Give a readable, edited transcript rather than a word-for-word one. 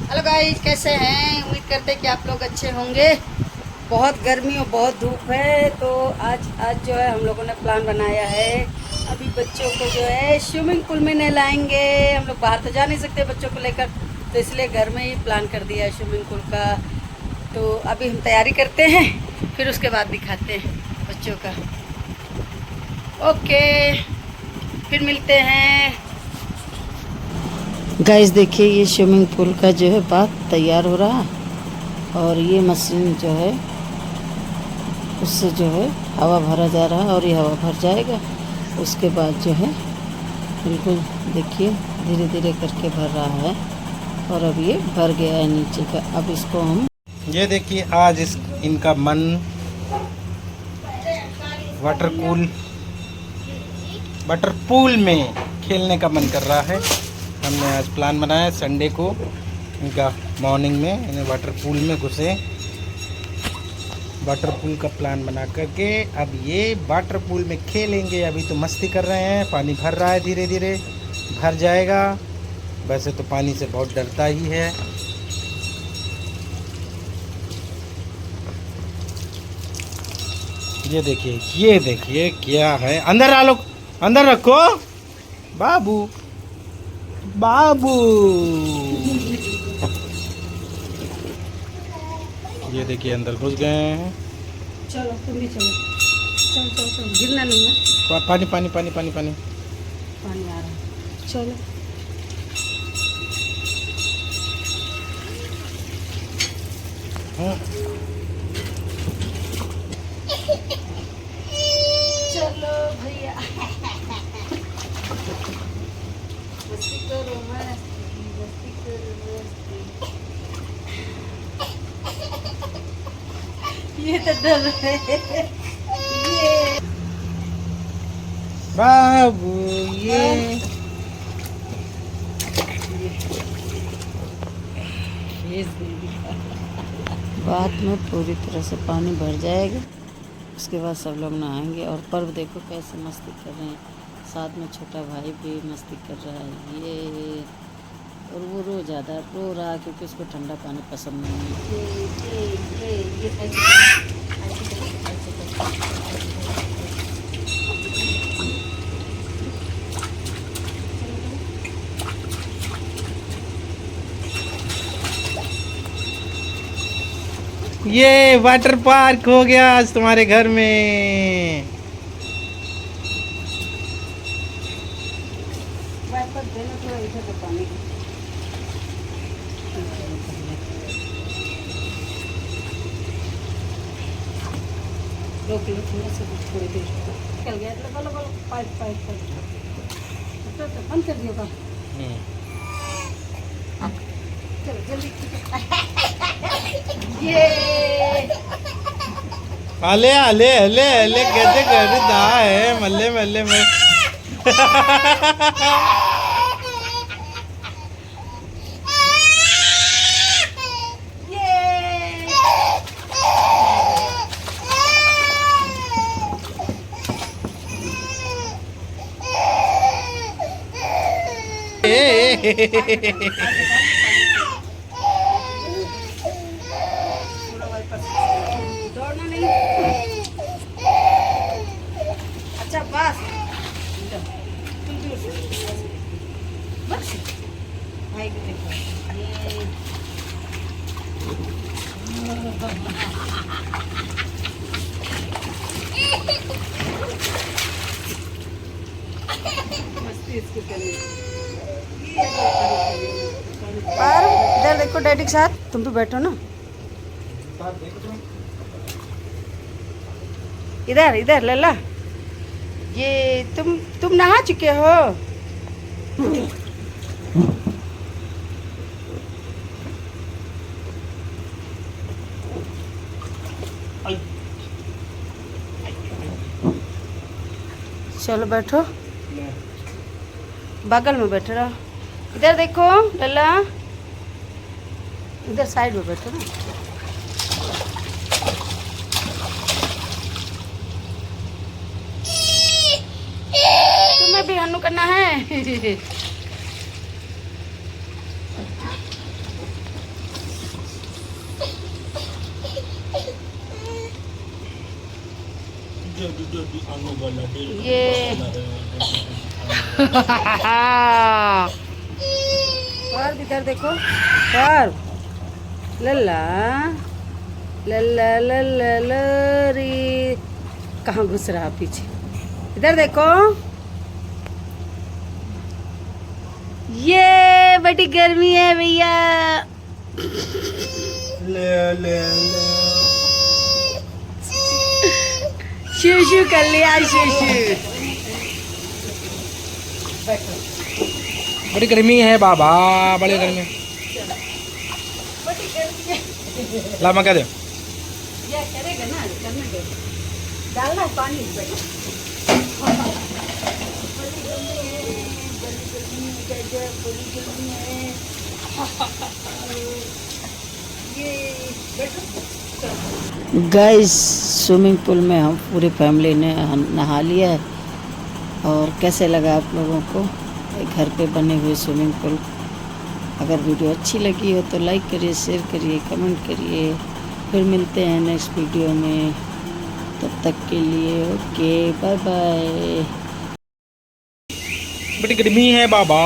Hello guys, कैसे हैं? उम्मीद करते हैं कि आप लोग अच्छे होंगे। बहुत गर्मी और बहुत धूप है, तो आज जो है हम लोगों ने प्लान बनाया है। अभी बच्चों को जो है स्विमिंग पूल में नहलाएंगे। हम लोग बाहर तो जा नहीं सकते बच्चों को लेकर, तो इसलिए घर में ही प्लान कर दिया है स्विमिंग पूल का। तो अभी हम तैयारी करते हैं, फिर उसके बाद दिखाते हैं बच्चों का। ओके, फिर मिलते हैं। गाइस देखिए, ये स्विमिंग पूल का जो है बात तैयार हो रहा है, और ये मशीन जो है उससे जो है हवा भरा जा रहा है, और ये हवा भर जाएगा। उसके बाद जो है बिल्कुल देखिए धीरे धीरे करके भर रहा है, और अब ये भर गया है नीचे का। अब इसको हम ये देखिए, आज इनका मन वाटर पूल में खेलने का मन कर रहा है। हमने आज प्लान बनाया संडे को, इनका मॉर्निंग में इन्हें वाटर पूल में घुसे। वाटर पूल का प्लान बना करके अब ये वाटर पूल में खेलेंगे। अभी तो मस्ती कर रहे हैं, पानी भर रहा है, धीरे धीरे भर जाएगा। वैसे तो पानी से बहुत डरता ही है। ये देखिए क्या है। अंदर डालो, अंदर रखो बाबू बाबू। ये देखिए अंदर घुस गए हैं। चलो तुम भी चलो, चलो चलो चलो, गिरना नहीं है। पानी पानी पानी पानी पानी पानी आ रहा है, चलो। चलो भैया, मस्ती करो, मस्ती करो, मस्ती। ये तो डर रहे हैं। ये बाबू, ये बाद में पूरी तरह से पानी भर जाएगा। उसके बाद सब लोग नहाएंगे। और पर्व देखो कैसे मस्ती कर रहे हैं, साथ में छोटा भाई भी मस्ती कर रहा है। ये और वो रो रहा है क्योंकि उसको ठंडा पानी पसंद नहीं है। ये ये वाटर पार्क हो गया आज तुम्हारे घर में। देना थोड़ा इधर का पानी। रोक लो थोड़ा सा, थोड़ी देर निकल गया। बोलो बोलो, पाइप पाइप पाइप तो बंद कर दियो का। चलो जल्दी। ये अले अले अले अले कैसे करता है, मल्ले मल्ले में। दौड़ना नहीं। अच्छा बस, तुम दूर से बस भाई को देखो। ये मस्ती इसको करनी। पर इधर देखो, डैडी के साथ तुम भी बैठो ना। इधर इधर लल्ला, ये तुम नहा चुके हो? चलो बैठो, बगल में बैठ रहा। इधर देखो लल्ला, इधर साइड में बैठो ना। तुम्हें भी हन्नू करना है। ये और इधर देखो और लल्ला लल्ला लल्ला लरी कहाँ घुस रहा पीछे। इधर देखो ये बड़ी गर्मी है भैया। शू शू कर लिया शू शू। बड़ी गर्मी है बाबा, बड़ी गर्मी। ला मका दे। ये करेगा ना, करने दे। डालना है पानी इसमें। बड़ी गर्मी है, बड़ी गर्मी है, गजब बड़ी गर्मी है। ये गाइस स्विमिंग पूल में हम पूरी फैमिली ने नहा लिया है। और कैसे लगा आप लोगों को घर पे बने हुए स्विमिंग पूल? अगर वीडियो अच्छी लगी हो तो लाइक करिए, शेयर करिए, कमेंट करिए। फिर मिलते हैं नेक्स्ट वीडियो में, तब तक के लिए ओके बाय बाय। बड़ी गर्मी है बाबा।